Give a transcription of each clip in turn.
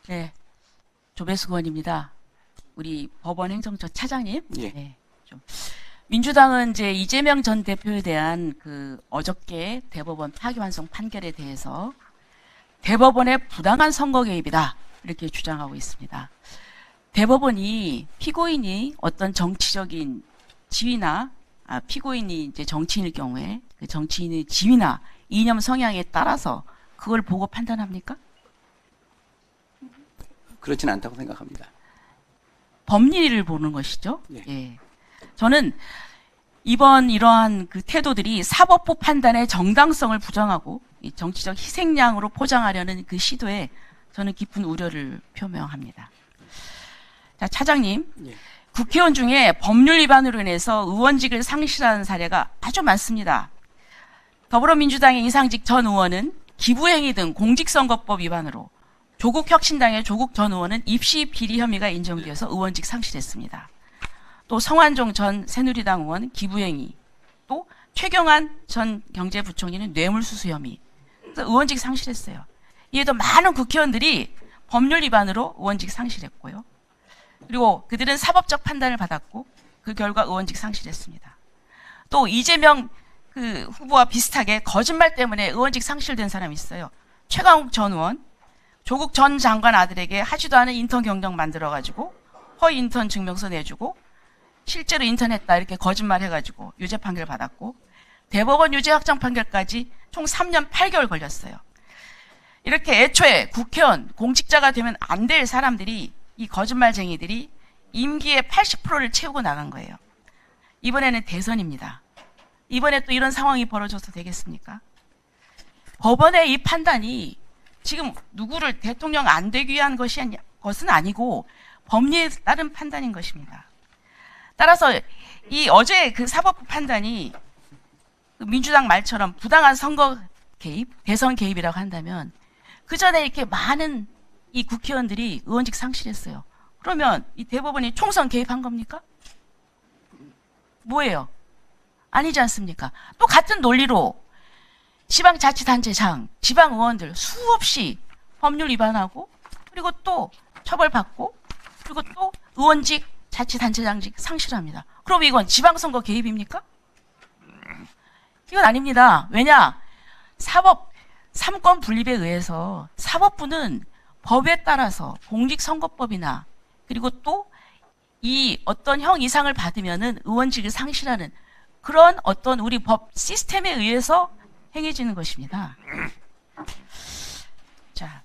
네, 조배수 의원입니다. 우리 법원 행정처 차장님. 예. 네, 좀 민주당은 이제 이재명 전 대표에 대한 그 어저께 대법원 파기환송 판결에 대해서 대법원의 부당한 선거 개입이다 이렇게 주장하고 있습니다. 대법원이 피고인이 어떤 정치적인 지위나 피고인이 이제 정치인일 경우에 그 정치인의 지위나 이념 성향에 따라서 그걸 보고 판단합니까? 그렇진 않다고 생각합니다. 법리를 보는 것이죠. 예. 예. 저는 이번 이러한 그 태도들이 사법부 판단의 정당성을 부정하고 이 정치적 희생양으로 포장하려는 그 시도에 저는 깊은 우려를 표명합니다. 자, 차장님. 예. 국회의원 중에 법률 위반으로 인해서 의원직을 상실하는 사례가 아주 많습니다. 더불어민주당의 이상직 전 의원은 기부행위 등 공직선거법 위반으로, 조국혁신당의 조국 전 의원은 입시 비리 혐의가 인정되어서 의원직 상실했습니다. 또 성완종 전 새누리당 의원 기부행위, 또 최경환 전 경제부총리는 뇌물수수 혐의, 그래서 의원직 상실했어요. 이에도 많은 국회의원들이 법률 위반으로 의원직 상실했고요. 그리고 그들은 사법적 판단을 받았고 그 결과 의원직 상실했습니다. 또 이재명 그 후보와 비슷하게 거짓말 때문에 의원직 상실된 사람이 있어요. 최강욱 전 의원, 조국 전 장관 아들에게 하지도 않은 인턴 경력 만들어가지고 허위 인턴 증명서 내주고 실제로 인턴했다 이렇게 거짓말 해가지고 유죄 판결 받았고 대법원 유죄 확정 판결까지 총 3년 8개월 걸렸어요. 이렇게 애초에 국회의원, 공직자가 되면 안 될 사람들이, 이 거짓말쟁이들이 임기의 80%를 채우고 나간 거예요. 이번에는 대선입니다. 이번에 또 이런 상황이 벌어져서 되겠습니까? 법원의 이 판단이 지금 누구를 대통령 안 되기 위한 것은 아니고 법리에 따른 판단인 것입니다. 따라서 이 어제 그 사법부 판단이 민주당 말처럼 부당한 선거 개입, 대선 개입이라고 한다면 그 전에 이렇게 많은 이 국회의원들이 의원직 상실했어요. 그러면 이 대법원이 총선 개입한 겁니까? 뭐예요? 아니지 않습니까? 또 같은 논리로 지방자치단체장, 지방의원들 수없이 법률 위반하고 그리고 또 처벌받고 그리고 또 의원직, 자치단체장직 상실합니다. 그럼 이건 지방선거 개입입니까? 이건 아닙니다. 왜냐? 삼권 분립에 의해서 사법부는 법에 따라서 공직선거법이나 그리고 또 이 어떤 형 이상을 받으면은 의원직을 상실하는 그런 어떤 우리 법 시스템에 의해서 행해지는 것입니다. 자,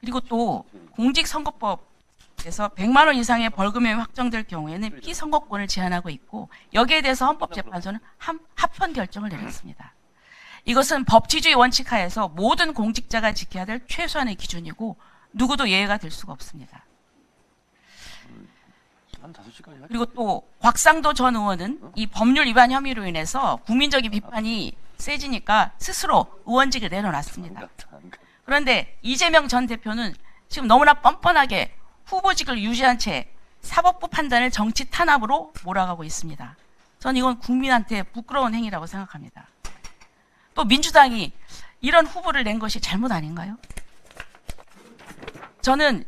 그리고 또 공직선거법에서 100만 원 이상의 벌금이 확정될 경우에는 피선거권을 제한하고 있고 여기에 대해서 헌법재판소는 합헌 결정을 내렸습니다. 이것은 법치주의 원칙 하에서 모든 공직자가 지켜야 될 최소한의 기준이고 누구도 예외가 될 수가 없습니다. 그리고 또 곽상도 전 의원은 이 법률 위반 혐의로 인해서 국민적인 비판이 세지니까 스스로 의원직을 내려놨습니다. 그런데 이재명 전 대표는 지금 너무나 뻔뻔하게 후보직을 유지한 채 사법부 판단을 정치 탄압으로 몰아가고 있습니다. 저는 이건 국민한테 부끄러운 행위라고 생각합니다. 또 민주당이 이런 후보를 낸 것이 잘못 아닌가요? 저는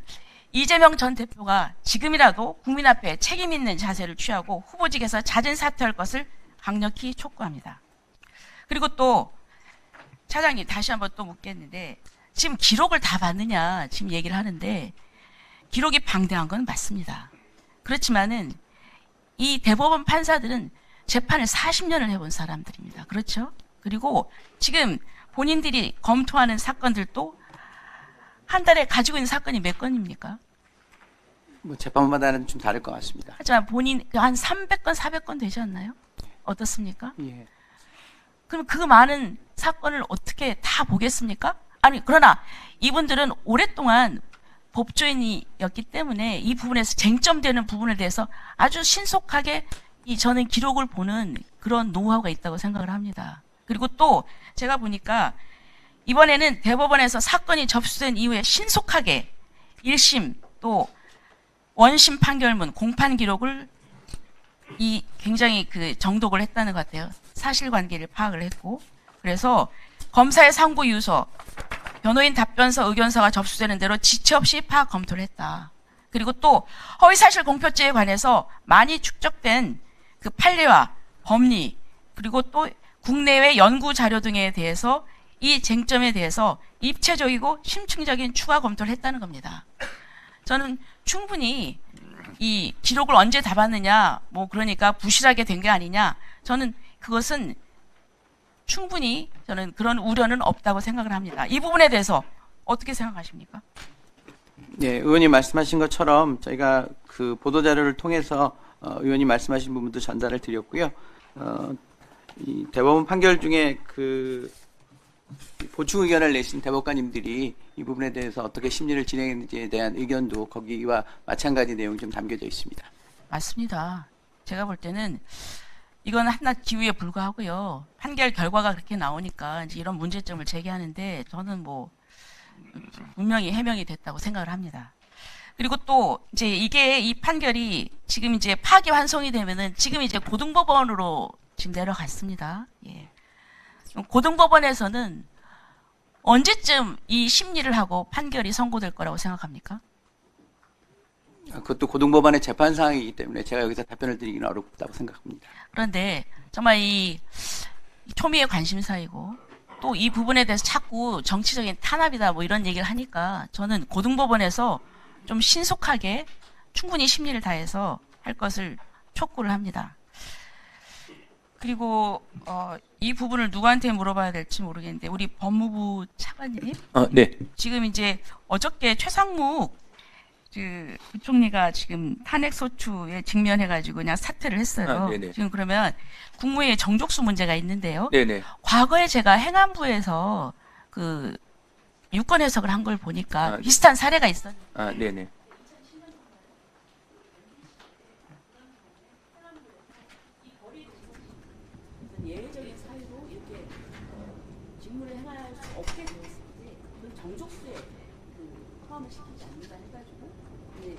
이재명 전 대표가 지금이라도 국민 앞에 책임 있는 자세를 취하고 후보직에서 잦은 사퇴할 것을 강력히 촉구합니다. 그리고 또 차장님 다시 한번 또 묻겠는데 지금 기록을 다 봤느냐 지금 얘기를 하는데 기록이 방대한 건 맞습니다. 그렇지만은 이 대법원 판사들은 재판을 40년을 해본 사람들입니다. 그렇죠? 그리고 지금 본인들이 검토하는 사건들도 한 달에 가지고 있는 사건이 몇 건입니까? 뭐 재판마다는 좀 다를 것 같습니다. 하지만 본인 한 300건, 400건 되지 않나요? 어떻습니까? 예. 그럼 그 많은 사건을 어떻게 다 보겠습니까? 아니, 그러나 이분들은 오랫동안 법조인이었기 때문에 이 부분에서 쟁점되는 부분에 대해서 아주 신속하게 저는 기록을 보는 그런 노하우가 있다고 생각을 합니다. 그리고 또 제가 보니까 이번에는 대법원에서 사건이 접수된 이후에 신속하게 1심 또 원심 판결문 공판 기록을 굉장히 그 정독을 했다는 것 같아요. 사실관계를 파악을 했고 그래서 검사의 상고 유서 변호인 답변서, 의견서가 접수되는 대로 지체 없이 파악 검토를 했다. 그리고 또 허위사실 공표죄에 관해서 많이 축적된 그 판례와 법리, 그리고 또 국내외 연구 자료 등에 대해서 이 쟁점에 대해서 입체적이고 심층적인 추가 검토를 했다는 겁니다. 저는 충분히 이 기록을 언제 다 봤느냐, 뭐 그러니까 부실하게 된 게 아니냐, 저는 그것은 충분히 저는 그런 우려는 없다고 생각을 합니다. 이 부분에 대해서 어떻게 생각하십니까? 네, 의원님 말씀하신 것처럼 저희가 그 보도자료를 통해서 의원님 말씀하신 부분도 전달을 드렸고요. 이 대법원 판결 중에 그 보충 의견을 내신 대법관님들이 이 부분에 대해서 어떻게 심리를 진행했는지에 대한 의견도 거기와 마찬가지 내용이 좀 담겨져 있습니다. 맞습니다. 제가 볼 때는 이건 한낱 기우에 불과하고요. 판결 결과가 그렇게 나오니까 이제 이런 문제점을 제기하는데 저는 뭐 분명히 해명이 됐다고 생각을 합니다. 그리고 또 이제 이게 이 판결이 지금 이제 파기환송이 되면은 지금 이제 고등법원으로 지금 내려갔습니다. 예. 고등법원에서는 언제쯤 이 심리를 하고 판결이 선고될 거라고 생각합니까? 그것도 고등법원의 재판 사항이기 때문에 제가 여기서 답변을 드리기는 어렵다고 생각합니다. 그런데 정말 이 초미의 관심사이고 또 이 부분에 대해서 자꾸 정치적인 탄압이다 뭐 이런 얘기를 하니까 저는 고등법원에서 좀 신속하게 충분히 심리를 다해서 할 것을 촉구를 합니다. 그리고 이 부분을 누구한테 물어봐야 될지 모르겠는데 우리 법무부 차관님, 네. 지금 이제 어저께 최상묵 그 부총리가 지금 탄핵 소추에 직면해가지고 그냥 사퇴를 했어요. 네네. 지금 그러면 국무회의 정족수 문제가 있는데요. 네네. 과거에 제가 행안부에서 그 유권 해석을 한 걸 보니까 네. 비슷한 사례가 있었는데 네네. 예외적인 사유로 이렇게 직무를 행할 수 없게 되었을 때 그건 정족수에 포함을 시키지 않는다 해가지고 그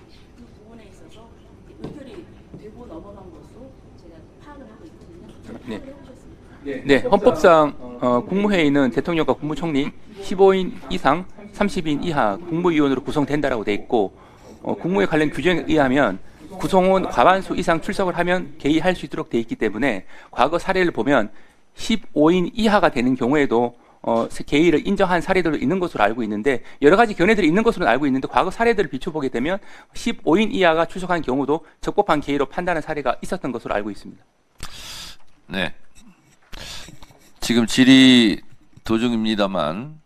부분에 있어서 의결이 되고 넘어간 것으로 제가 파악을 하고 있거든요. 네. 파악을 해보셨습니까? 네, 헌법상 국무회의는 대통령과 국무총리 15인 이상 30인 이하 국무위원으로 구성된다라고 돼 있고 국무회 관련 규정에 의하면 구성원 과반수 이상 출석을 하면 개의할 수 있도록 돼 있기 때문에 과거 사례를 보면 15인 이하가 되는 경우에도 개의를 인정한 사례들도 있는 것으로 알고 있는데 여러 가지 견해들이 있는 것으로 알고 있는데 과거 사례들을 비춰보게 되면 15인 이하가 출석한 경우도 적법한 개의로 판단한 사례가 있었던 것으로 알고 있습니다. 네. 지금 질의 도중입니다만